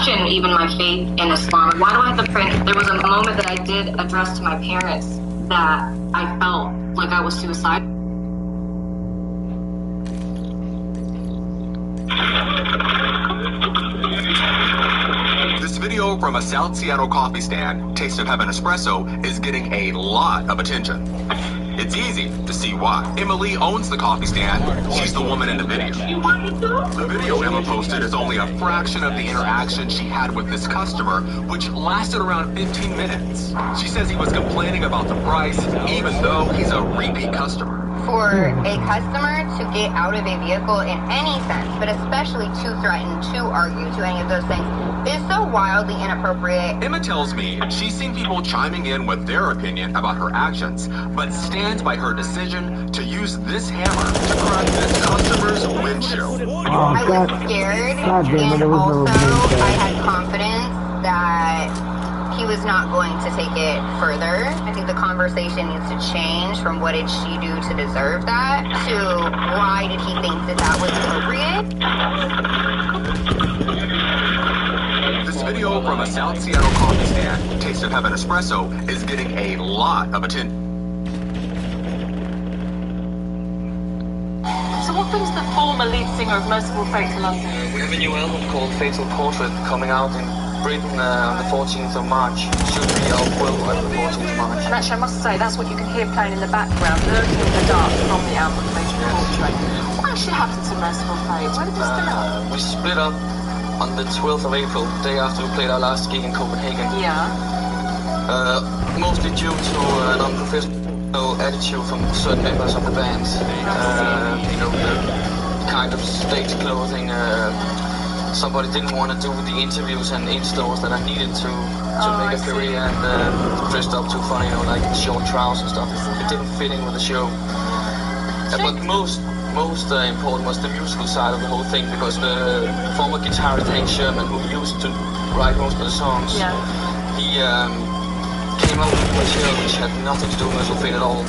question even my faith in Islam. Why do I have to pray? There was a moment that I did address to my parents that I felt like I was suicidal. This video from a South Seattle coffee stand, Taste of Heaven Espresso, is getting a lot of attention. It's easy to see why. Emily owns the coffee stand. She's the woman in the video. The video Emma posted is only a fraction of the interaction she had with this customer, which lasted around 15 minutes. She says he was complaining about the price, even though he's a repeat customer. For a customer to get out of a vehicle in any sense, but especially to threaten, to argue, to any of those things, is so wildly inappropriate. Emma tells me she's seen people chiming in with their opinion about her actions, but stands by her decision to use this hammer to crack this customer's windshield. I was scared, and also I had confidence that he was not going to take it further. I think the conversation needs to change from what did she do to deserve that to why did he think that that was appropriate. This video from a South Seattle coffee stand, Taste of Heaven Espresso, is getting a lot of attention. So what brings the former lead singer of Merciful Fate to London? We have a new album called Fatal Portrait coming out in Britain on the 14th of March. Should be out worldwide on the 14th of March. And actually, I must say, that's what you can hear playing in the background, lurking in the dark from the album Fatal Portrait. What actually happened to Merciful Fate? Where did they split up? We split up on the 12th of April, the day after we played our last gig in Copenhagen. Yeah. Mostly due to an unprofessional attitude from certain members of the band. You know, the kind of stage clothing. Somebody didn't want to do the interviews and in-stores that I needed to make a career, and dressed up too funny, you know, like short trousers and stuff. It didn't fit in with the show. But most important was the musical side of the whole thing, because the former guitarist Hank Sherman, who used to write most of the songs, he came up with material which had nothing to do with Merciful Fate at all.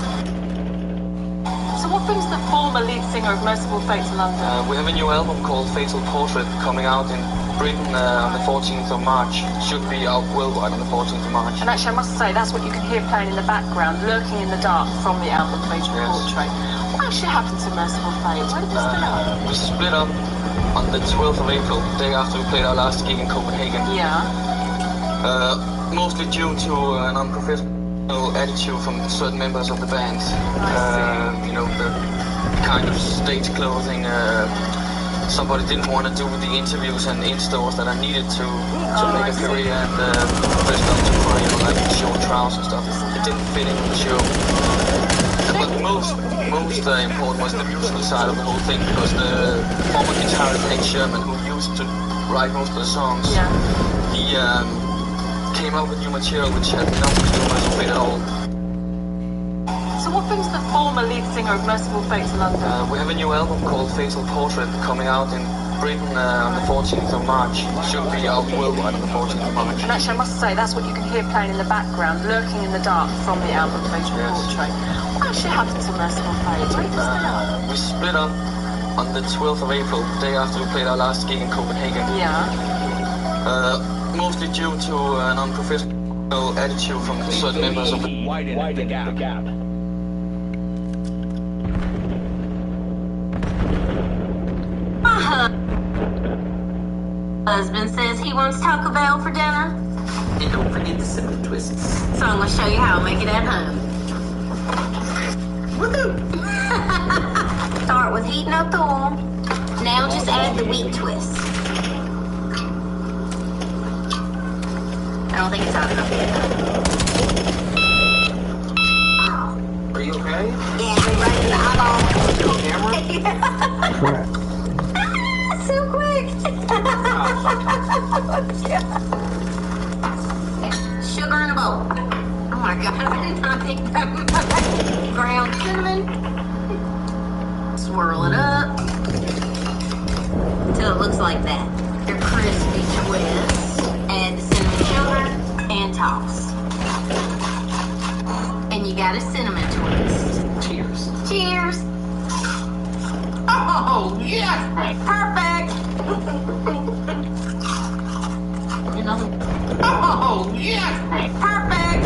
So what brings the former lead singer of Merciful Fate to London? We have a new album called Fatal Portrait coming out in Britain on the 14th of March. Should be out worldwide on the 14th of March. And actually, I must say, that's what you can hear playing in the background, lurking in the dark from the album Fatal Portrait. What actually happened to Merciful Fate? Where did they split up? We split up on the 12th of April, the day after we played our last gig in Copenhagen. Yeah. Mostly due to an unprofessional attitude from certain members of the band. You know, the kind of stage clothing. Somebody didn't want to do the interviews and in-stores that I needed to make a career, and dressed up too funny, you know, like short trousers and stuff. It didn't fit in with the show. But most important was the musical side of the whole thing, because the former guitarist Hank Sherman, who used to write most of the songs, he came up with new material which had nothing to do with Merciful Fate at all. So what brings the former lead singer of Merciful Fate to London? We have a new album called Fatal Portrait coming out in Britain on the 14th of March. Should be out worldwide on the 14th of March. And actually, I must say, that's what you can hear playing in the background, lurking in the dark from the album Fatal Portrait. What actually happened to Merciful Fate? Where did they split up? We split up on the 12th of April, the day after we played our last gig in Copenhagen. Yeah. Mostly due to an unprofessional attitude from certain members of the... Widen the gap. Husband says he wants Taco Bell for dinner. And don't forget the cinnamon twists. So I'm going to show you how I make it at home. Woohoo! Start with heating up the oil. Now just add the wheat twist. I don't think it's hot enough yet. Are you okay? Yeah, right in the eyeball. Camera? So quick. Sugar in a bowl. Oh my God, I did not think that much. Ground cinnamon. Swirl it up until it looks like that. Your crispy twist. Add the cinnamon sugar and toss. And you got a cinnamon twist. Cheers. Cheers. Oh, yes! Perfect. another. Oh, yes! Perfect!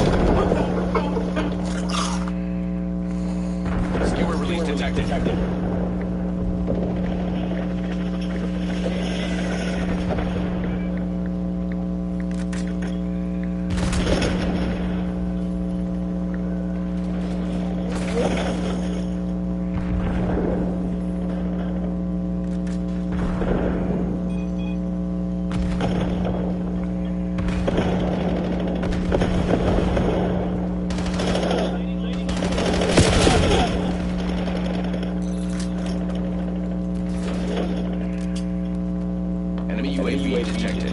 Skewer release detected. Enemy UAV detected.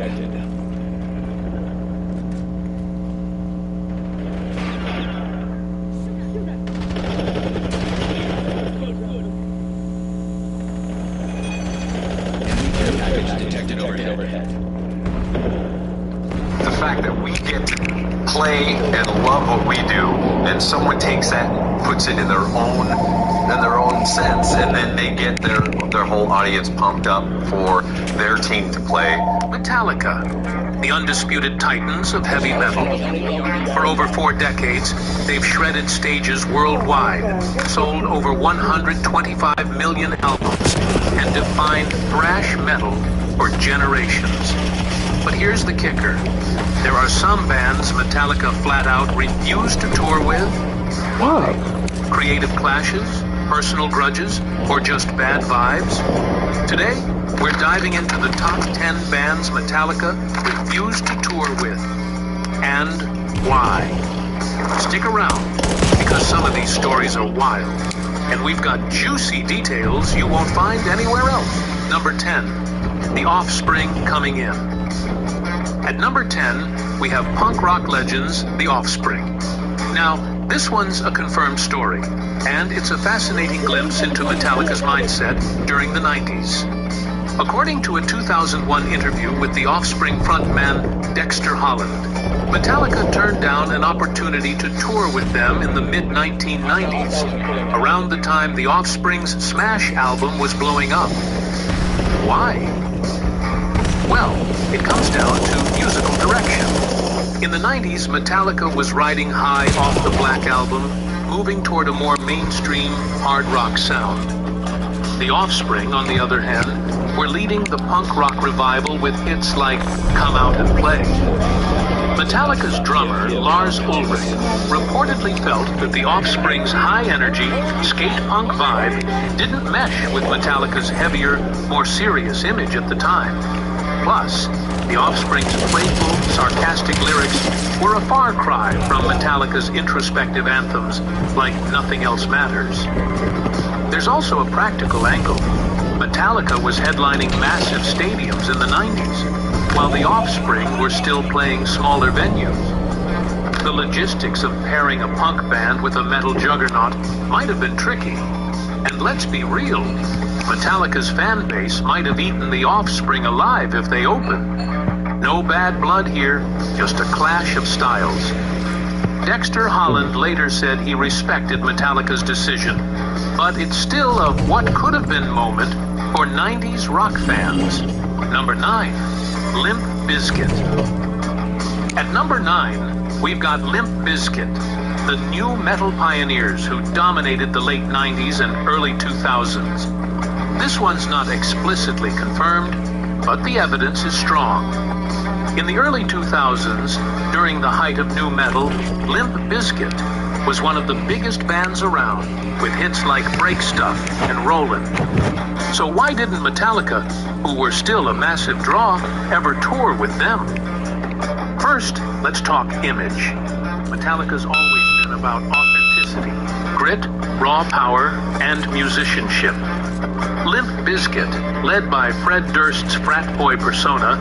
Detected overhead. The fact that we get to play and love what we do, and someone takes that and puts it in their own sense, and then they get their whole audience pumped up for their team to play. Metallica, the undisputed titans of heavy metal. For over 4 decades, they've shredded stages worldwide, sold over 125 million albums, and defined thrash metal for generations. But here's the kicker. There are some bands Metallica flat out refuse to tour with. Why? Creative clashes, personal grudges, or just bad vibes? Today, we're diving into the top 10 bands Metallica refused to tour with. And why? Stick around, because some of these stories are wild, and we've got juicy details you won't find anywhere else. Number 10, The Offspring coming in. At number 10, we have punk rock legends, The Offspring. Now, this one's a confirmed story, and it's a fascinating glimpse into Metallica's mindset during the 90s. According to a 2001 interview with The Offspring frontman Dexter Holland, Metallica turned down an opportunity to tour with them in the mid-1990s, around the time The Offspring's Smash album was blowing up. Why? Well, it comes down to musical direction. In the 90s, Metallica was riding high off the Black Album, moving toward a more mainstream hard rock sound. The Offspring, on the other hand, were leading the punk rock revival with hits like Come Out and Play. Metallica's drummer, Lars Ulrich, reportedly felt that The Offspring's high-energy, skate-punk vibe didn't mesh with Metallica's heavier, more serious image at the time. Plus, The Offspring's playful, sarcastic lyrics were a far cry from Metallica's introspective anthems like Nothing Else Matters. There's also a practical angle. Metallica was headlining massive stadiums in the 90s, while The Offspring were still playing smaller venues. The logistics of pairing a punk band with a metal juggernaut might have been tricky. And let's be real, Metallica's fan base might have eaten The Offspring alive if they opened. No bad blood here, just a clash of styles. Dexter Holland later said he respected Metallica's decision, but it's still a what could have been moment for 90s rock fans. Number 9, Limp Bizkit. At number 9, we've got Limp Bizkit, the new metal pioneers who dominated the late 90s and early 2000s. This one's not explicitly confirmed, but the evidence is strong. In the early 2000s, during the height of nu metal, Limp Bizkit was one of the biggest bands around, with hits like Break Stuff and Rollin'. So why didn't Metallica, who were still a massive draw, ever tour with them? First, let's talk image. Metallica's always been about authenticity, grit, raw power, and musicianship. Limp Bizkit, led by Fred Durst's frat boy persona,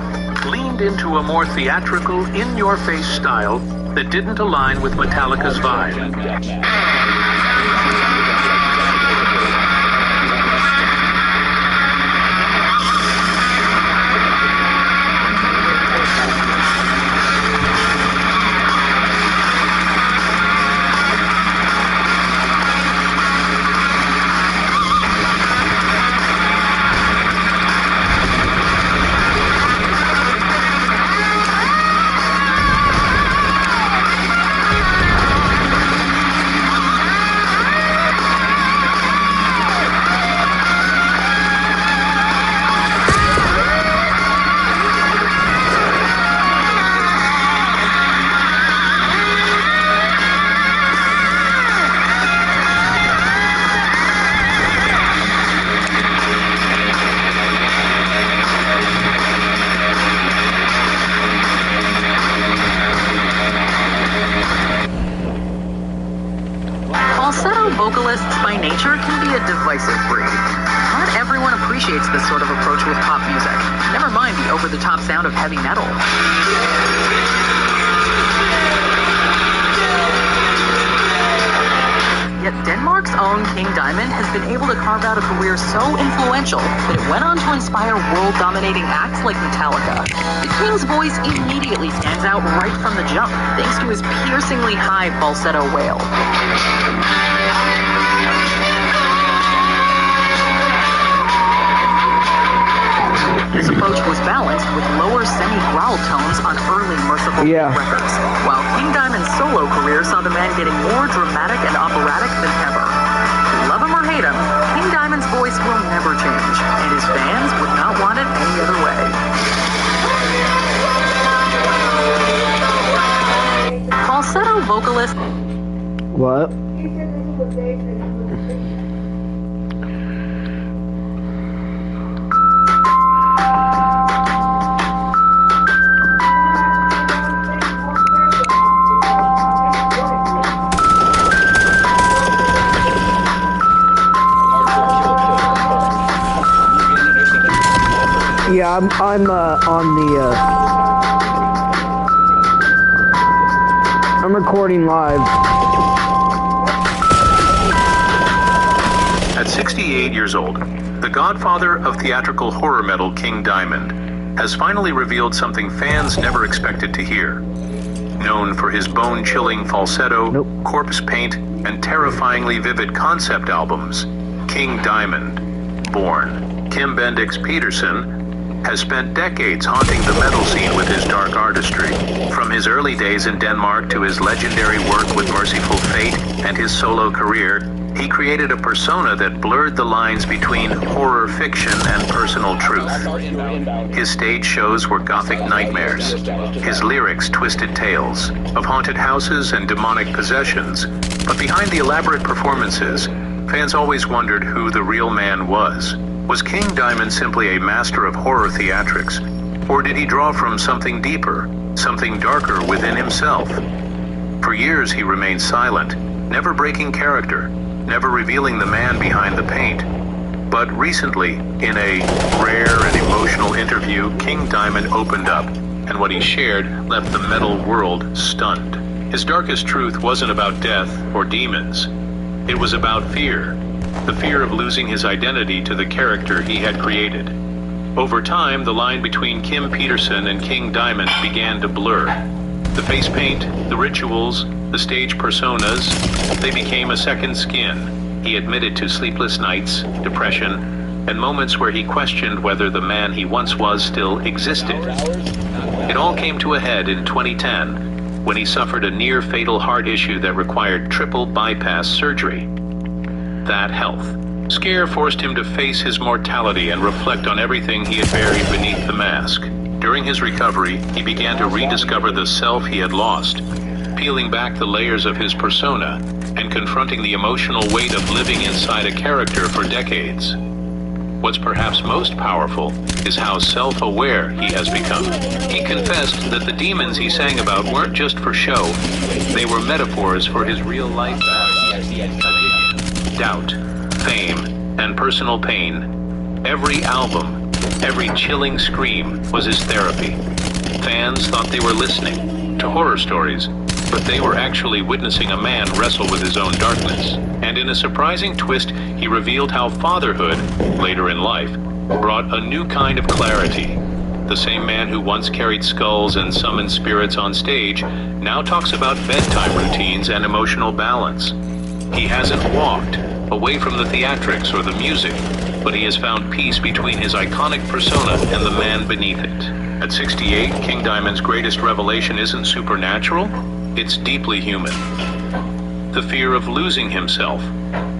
leaned into a more theatrical, in-your-face style that didn't align with Metallica's vibe. nature can be a divisive breed. Not everyone appreciates this sort of approach with pop music. Never mind the over-the-top sound of heavy metal. Yet Denmark's own King Diamond has been able to carve out a career so influential that it went on to inspire world-dominating acts like Metallica. The King's voice immediately stands out right from the jump, thanks to his piercingly high falsetto wail. This approach was balanced with lower semi-growl tones on early Merciful Fate records, while King Diamond's solo career saw the man getting more dramatic and operatic than ever. Love him or hate him, King Diamond's voice will never change, and his fans would not want it any other way. Falsetto vocalist... What? Yeah, I'm on the, I'm recording live. At 68 years old, the godfather of theatrical horror metal King Diamond has finally revealed something fans never expected to hear. Known for his bone-chilling falsetto, corpse paint, and terrifyingly vivid concept albums, King Diamond, born Kim Bendix Peterson, has spent decades haunting the metal scene with his dark artistry. From his early days in Denmark to his legendary work with Merciful Fate and his solo career, he created a persona that blurred the lines between horror fiction and personal truth. His stage shows were gothic nightmares, his lyrics twisted tales of haunted houses and demonic possessions, but behind the elaborate performances, fans always wondered who the real man was. Was King Diamond simply a master of horror theatrics, or did he draw from something deeper, something darker within himself? For years he remained silent, never breaking character, never revealing the man behind the paint. But recently, in a rare and emotional interview, King Diamond opened up, and what he shared left the metal world stunned. His darkest truth wasn't about death or demons. It was about fear. The fear of losing his identity to the character he had created. Over time, the line between Kim Peterson and King Diamond began to blur. The face paint, the rituals, the stage personas, they became a second skin. He admitted to sleepless nights, depression, and moments where he questioned whether the man he once was still existed. It all came to a head in 2010, when he suffered a near-fatal heart issue that required triple bypass surgery. That health scare forced him to face his mortality and reflect on everything he had buried beneath the mask. During his recovery, he began to rediscover the self he had lost, peeling back the layers of his persona and confronting the emotional weight of living inside a character for decades. What's perhaps most powerful is how self-aware he has become. He confessed that the demons he sang about weren't just for show, they were metaphors for his real-life doubt, fame, and personal pain. Every album, every chilling scream was his therapy. Fans thought they were listening to horror stories, but they were actually witnessing a man wrestle with his own darkness. And in a surprising twist, he revealed how fatherhood, later in life, brought a new kind of clarity. The same man who once carried skulls and summoned spirits on stage now talks about bedtime routines and emotional balance. He hasn't walked away from the theatrics or the music, but he has found peace between his iconic persona and the man beneath it. At 68, King Diamond's greatest revelation isn't supernatural, it's deeply human. The fear of losing himself,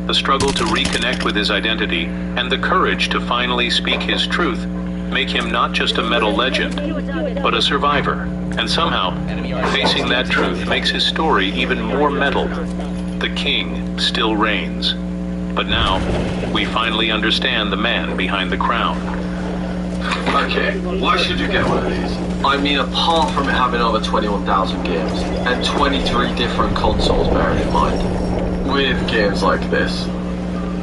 the struggle to reconnect with his identity, and the courage to finally speak his truth make him not just a metal legend, but a survivor. And somehow, facing that truth makes his story even more metal. The king still reigns. But now, we finally understand the man behind the crown. Okay, why should you get one of these? I mean, apart from having over 21,000 games, and 23 different consoles bearing in mind, with games like this,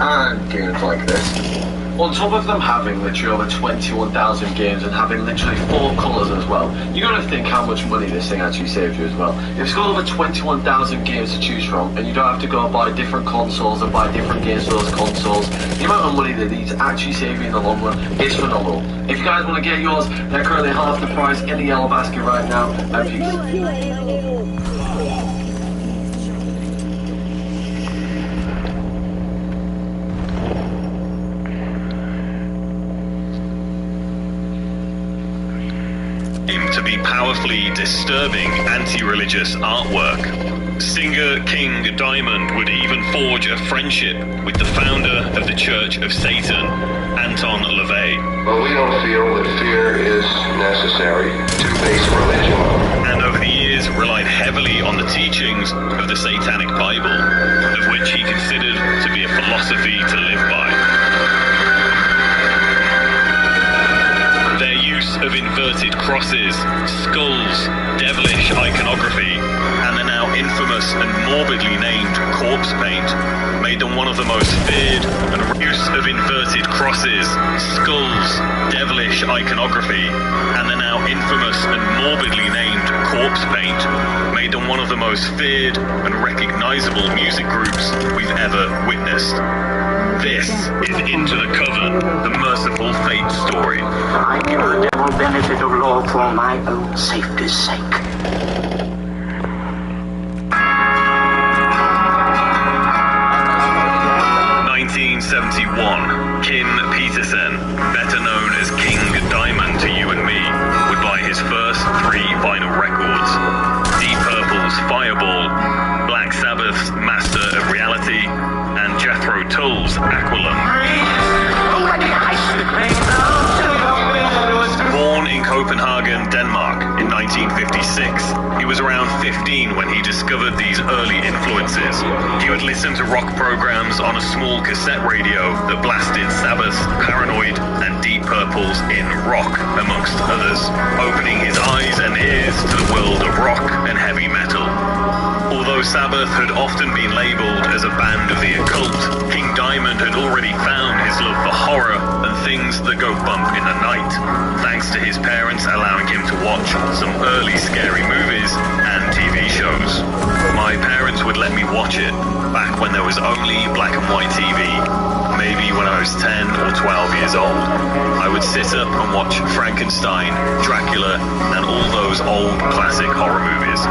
and games like this. On top of them having literally over 21,000 games and having literally 4 colours as well, you gotta think how much money this thing actually saves you as well. If it's got over 21,000 games to choose from, and you don't have to go and buy different consoles and buy different games for those consoles, the amount of money that these actually save you in the long run is phenomenal. If you guys want to get yours, they're currently half the price in the yellow basket right now, and peace. 'Claimed to be powerfully disturbing anti-religious artwork. Singer King Diamond would even forge a friendship with the founder of the Church of Satan, Anton LaVey. But we don't feel that fear is necessary to base religion on. And over the years relied heavily on the teachings of the Satanic Bible, of which he considered to be a philosophy to live by. Their use of inverted crosses, skulls, devilish iconography, and the now infamous and morbidly named corpse paint made them one of the most feared. And use of inverted crosses, skulls, devilish iconography, and the now infamous and morbidly named corpse paint made them one of the most feared and recognizable music groups we've ever witnessed. This is Into the Coven, the Merciful Fate story. I give the devil benefit of law for my own safety's sake. Kim Petersen, better known as King Diamond to you and me, would buy his first 3 vinyl records: Deep Purple's Fireball, Black Sabbath's Master of Reality, and Jethro Tull's Aqualung. Born in Copenhagen, Denmark in 1956, he was around 15 when he discovered these early influences. He would listen to rock programs on a small cassette radio that blasted Sabbath, Paranoid, and Deep Purple's In Rock, amongst others, opening his eyes and ears to the world of rock and heavy metal. Although Sabbath had often been labelled as a band of the occult, King Diamond had already found his love for horror and things that go bump in the night, thanks to his parents allowing him to watch some early scary movies and TV shows. My parents would let me watch it back when there was only black and white TV, maybe when I was 10 or 12 years old. I would sit up and watch Frankenstein, Dracula, and all those old classic horror movies.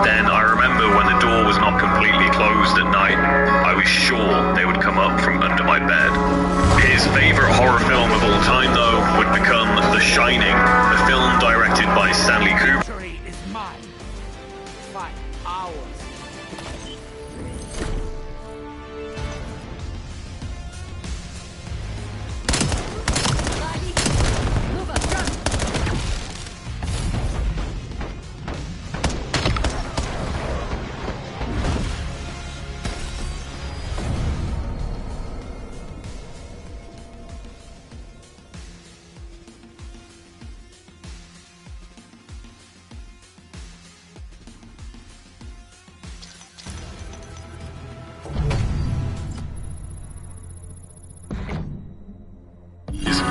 Then I remember when the door was not completely closed at night, I was sure they would come up from under my bed. His favourite horror film of all time, though, would become The Shining, a film directed by Stanley Kubrick. Is mine. 5 hours.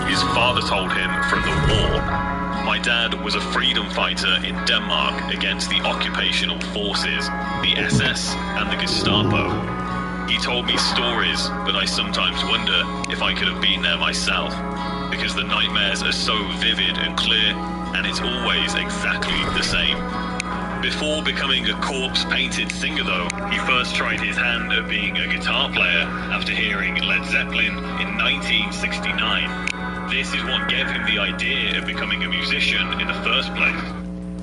His father told him from the war. My dad was a freedom fighter in Denmark against the occupational forces, the SS and the Gestapo. He told me stories, but I sometimes wonder if I could have been there myself, because the nightmares are so vivid and clear, and it's always exactly the same. Before becoming a corpse-painted singer, though, he first tried his hand at being a guitar player after hearing Led Zeppelin in 1969. This is what gave him the idea of becoming a musician in the first place.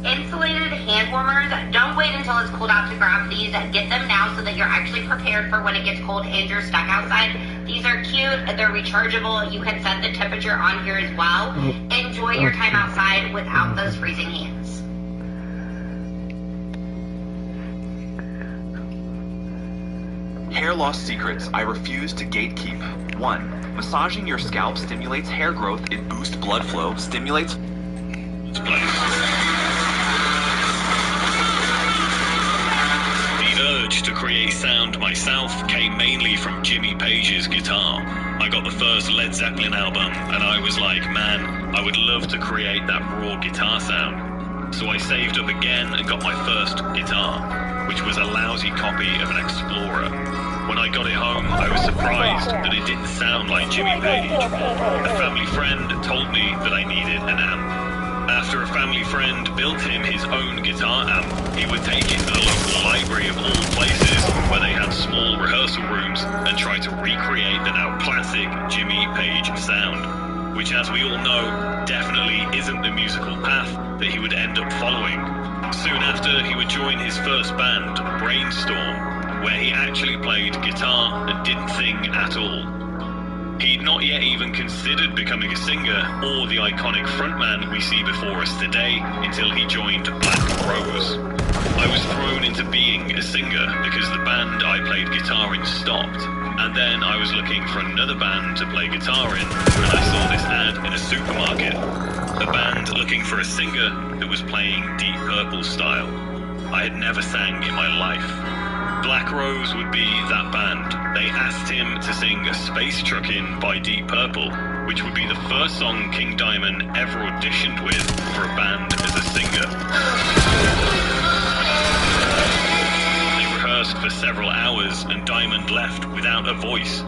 Insulated hand warmers, don't wait until it's cold out to grab these. Get them now so that you're actually prepared for when it gets cold and you're stuck outside. These are cute, they're rechargeable. You can set the temperature on here as well. Enjoy your time outside without those freezing hands. Hair loss secrets I refuse to gatekeep. 1. Massaging your scalp stimulates hair growth, it boosts blood flow, stimulates The urge wish to create sound myself came mainly from Jimmy Page's guitar. I got the first Led Zeppelin album, and I was like, man, I would love to create that raw guitar sound. So I saved up again and got my first guitar, which was a lousy copy of an Explorer. When I got it home, I was surprised that it didn't sound like Jimmy Page. A family friend told me that I needed an amp. After a family friend built him his own guitar amp, he would take it to the local library of all places where they had small rehearsal rooms and try to recreate the now classic Jimmy Page sound, which, as we all know, definitely isn't the musical path that he would end up following. Soon after, he would join his first band, Brainstorm, where he actually played guitar and didn't sing at all. He'd not yet even considered becoming a singer or the iconic frontman we see before us today until he joined Black Rose. I was thrown into being a singer because the band I played guitar in stopped, and then I was looking for another band to play guitar in, and I saw this ad in a supermarket. A band looking for a singer that was playing Deep Purple style. I had never sang in my life. Black Rose would be that band. They asked him to sing Space Truckin' by Deep Purple, which would be the first song King Diamond ever auditioned with for a band as a singer. They rehearsed for several hours and Diamond left without a voice.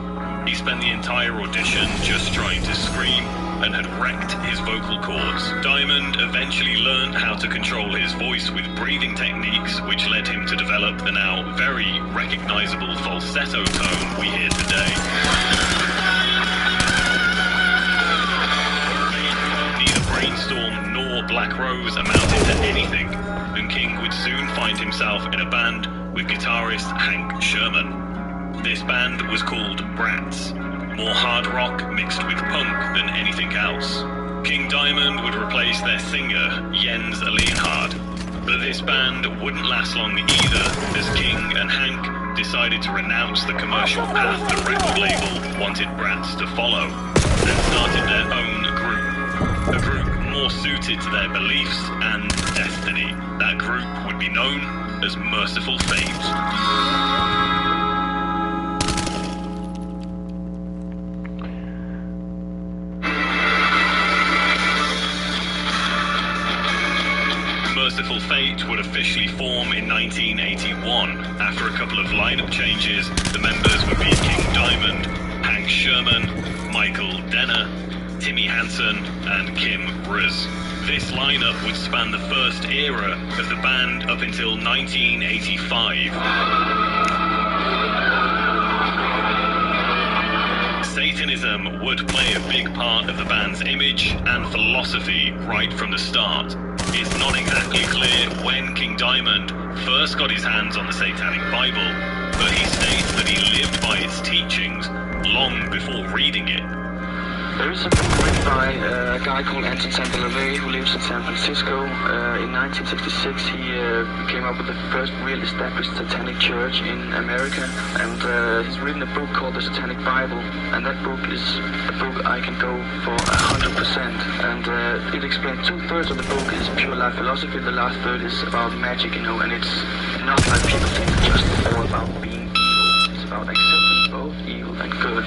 He spent the entire audition just trying to scream and had wrecked his vocal cords. Diamond eventually learned how to control his voice with breathing techniques, which led him to develop the now very recognizable falsetto tone we hear today. Neither Brainstorm nor Black Rose amounted to anything, and King would soon find himself in a band with guitarist Hank Sherman. This band was called Brats. More hard rock mixed with punk than anything else. King Diamond would replace their singer, Jens Leonhard. But this band wouldn't last long either, as King and Hank decided to renounce the commercial path the record label wanted Brats to follow, and started their own group. A group more suited to their beliefs and destiny. That group would be known as Merciful Fate. Merciful Fate would officially form in 1981. After a couple of lineup changes, the members would be King Diamond, Hank Sherman, Michael Denner, Timmy Hansen, and Kim Ruz. This lineup would span the first era of the band up until 1985. Satanism would play a big part of the band's image and philosophy right from the start. It's not exactly clear when King Diamond first got his hands on the Satanic Bible, but he states that he lived by its teachings long before reading it. There is a book written by a guy called Anton Santa LaVey who lives in San Francisco. In 1966 he came up with the first real established satanic church in America, and he's written a book called the Satanic Bible, and that book is a book I can go for 100%, and it explains 2/3 of the book is pure life philosophy, the last third is about magic, and it's not like people think it's just all about being evil. It's about accepting both evil and good,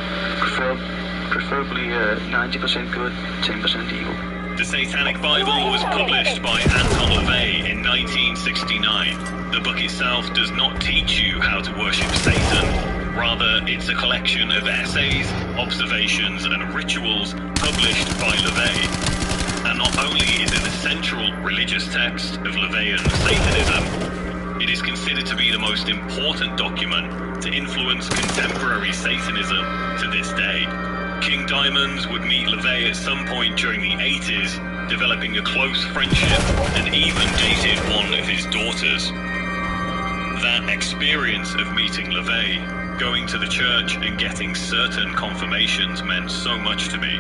preferably 90% good, 10% evil. The Satanic Bible was published by Anton LaVey in 1969. The book itself does not teach you how to worship Satan. Rather, it's a collection of essays, observations, and rituals published by LaVey. And not only is it the central religious text of LaVeyan Satanism, it is considered to be the most important document to influence contemporary Satanism to this day. King Diamond would meet LaVey at some point during the 80s, developing a close friendship and even dated one of his daughters. That experience of meeting LaVey, going to the church and getting certain confirmations meant so much to me.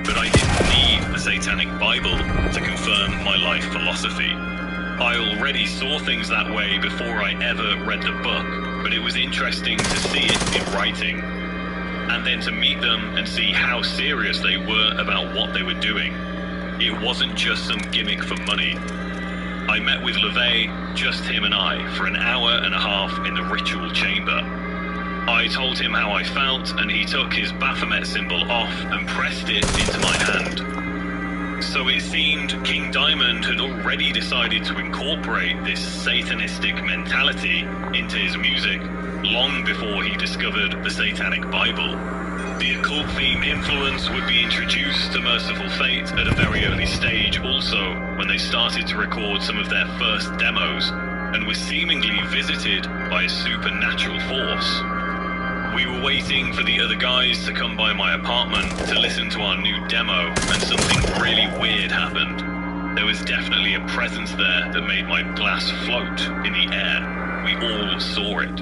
But I didn't need the Satanic Bible to confirm my life philosophy. I already saw things that way before I ever read the book, but it was interesting to see it in writing, and then to meet them and see how serious they were about what they were doing. It wasn't just some gimmick for money. I met with LaVey, just him and I, for an hour and a half in the ritual chamber. I told him how I felt, and he took his Baphomet symbol off and pressed it into my hand. So it seemed King Diamond had already decided to incorporate this satanistic mentality into his music long before he discovered the Satanic Bible. The occult theme influence would be introduced to Merciful Fate at a very early stage also, when they started to record some of their first demos, and were seemingly visited by a supernatural force. We were waiting for the other guys to come by my apartment to listen to our new demo, and something really weird happened. There was definitely a presence there that made my glass float in the air. We all saw it.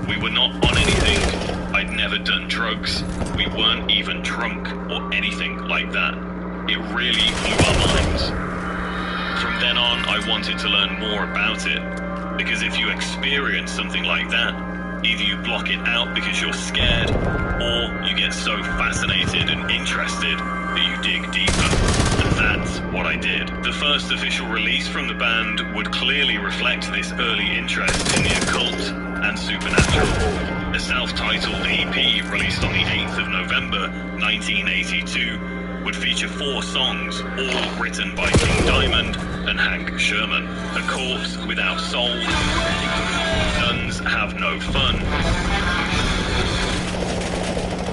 We were not on anything. I'd never done drugs. We weren't even drunk or anything like that. It really blew our minds. From then on, I wanted to learn more about it, because if you experience something like that, either you block it out because you're scared, or you get so fascinated and interested that you dig deeper. And that's what I did. The first official release from the band would clearly reflect this early interest in the occult and supernatural. A self-titled EP released on the 8th of November 1982 would feature 4 songs, all written by King Diamond and Hank Sherman. A Corpse Without Soul, Guns Have No Fun.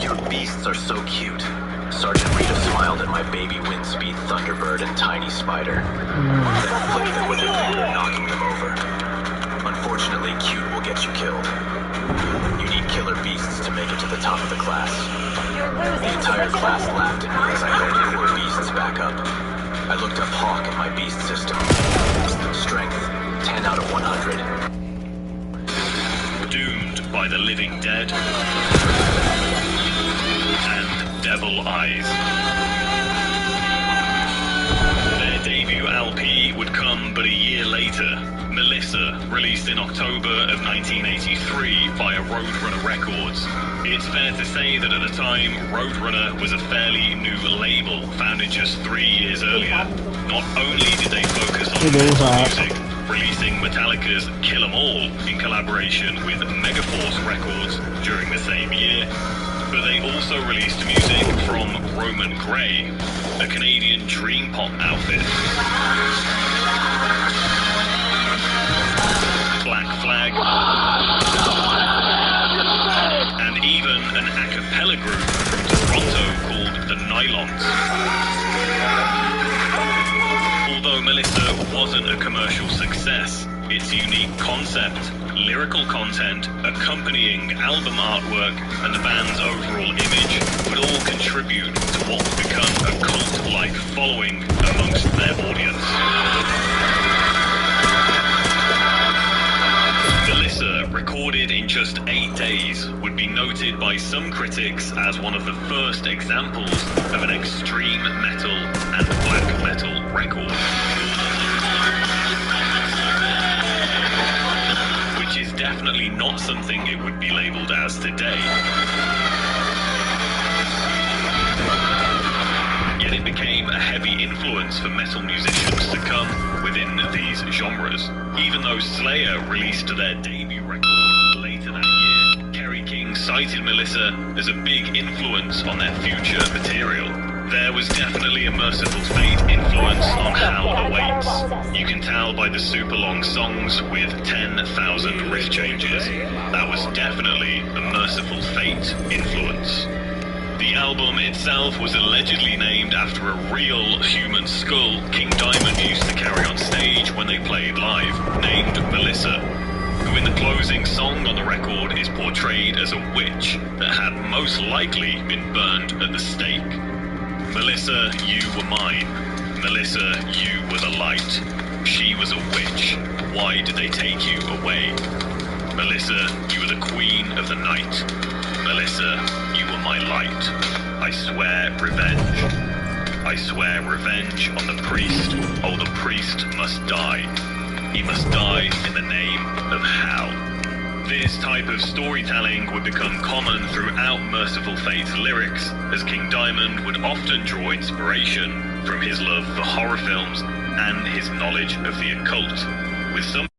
Your beasts are so cute. Sergeant Rita smiled at my baby Windspeed Thunderbird and Tiny Spider, then flicked them with her finger, knocking them over. Unfortunately, cute will get you killed. You need killer beasts to make it to the top of the class. The entire class laughed at me as I opened more beasts back up. I looked up Hawk in my beast system. Strength, 10 out of 100. Doomed by the Living Dead. And Devil Eyes. Their debut LP would come but a year later. Melissa, released in October of 1983 via Roadrunner Records. It's fair to say that at the time, Roadrunner was a fairly new label, founded just 3 years earlier. Not only did they focus on metal music, releasing Metallica's Kill 'Em All in collaboration with Megaforce Records during the same year, but they also released music from Roman Grey, a Canadian dream pop outfit. Black Flag, and even an a cappella group from Toronto called the Nylons. Although Melissa wasn't a commercial success, its unique concept, lyrical content, accompanying album artwork, and the band's overall image would all contribute to what would become a cult-like following amongst their audience. Melissa, recorded in just 8 days, would be noted by some critics as one of the first examples of an extreme metal and black metal record. Which is definitely not something it would be labeled as today. Yet it became a heavy influence for metal musicians to come within these genres. Even though Slayer released their debut record later that year, Kerry King cited Melissa as a big influence on their future material. There was definitely a Merciful Fate influence on Hell Awaits. You can tell by the super long songs with 10,000 riff changes. That was definitely a Merciful Fate influence. The album itself was allegedly named after a real human skull King Diamond used to carry on stage when they played live, named Melissa, who in the closing song on the record is portrayed as a witch that had most likely been burned at the stake. Melissa, you were mine. Melissa, you were the light. She was a witch. Why did they take you away? Melissa, you were the queen of the night. Melissa, you were my light. I swear revenge. I swear revenge on the priest. Oh, the priest must die. He must die in the name of hell. This type of storytelling would become common throughout Merciful Fate's lyrics, as King Diamond would often draw inspiration from his love for horror films and his knowledge of the occult, with some